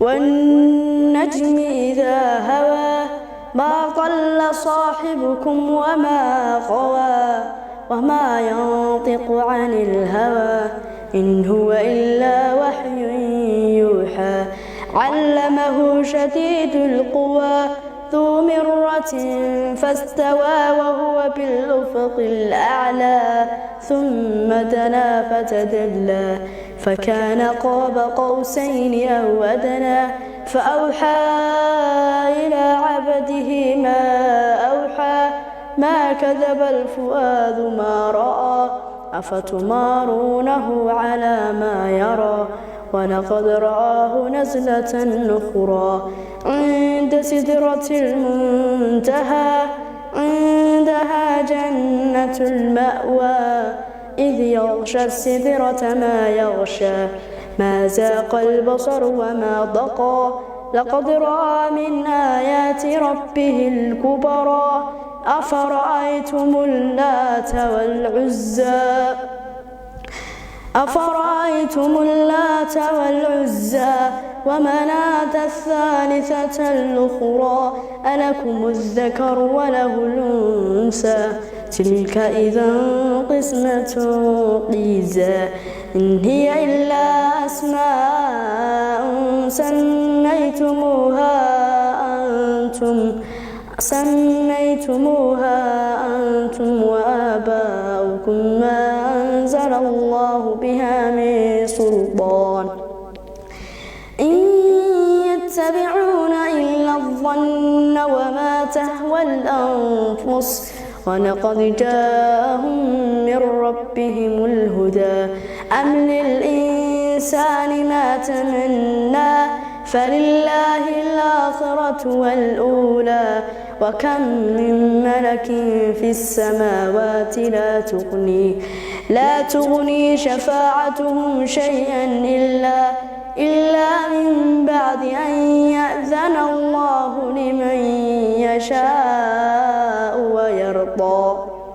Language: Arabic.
والنجم إذا هوى ما ضل صاحبكم وما غوى وما ينطق عن الهوى إن هو إلا وحي يوحى علمه شديد القوى ذو مرة فاستوى وهو بالأفق الأعلى ثم دنا فتدلى فكان قاب قوسين أو أدنى فأوحى إلى عبده ما أوحى ما كذب الفؤاد ما رأى أفتمارونه على ما يرى ولقد رآه نزلة أخرى عند سدرة المنتهى عندها جنة المأوى إذ يغشى السدرة ما يغشى ما زاق البصر وما طغى لقد رأى من آيات ربه الكبرى أفرأيتم اللات والعزى ومناة الثالثة الأخرى ألكم الذكر وله الأنثى تلك إذا قسمة ضيزى إن هي إلا أسماء سميتموها أنتم وآباؤكم ما أنزل الله بها من سلطان إن يتبعون إلا الظن وما تهوى الأنفس ولقد جاءهم من ربهم الهدى أم للإنسان ما تمنى فلله الآخرة والأولى وكم من ملك في السماوات لا تغني شفاعتهم شيئا إلا من بعد أن يأذن الله لمن يشاء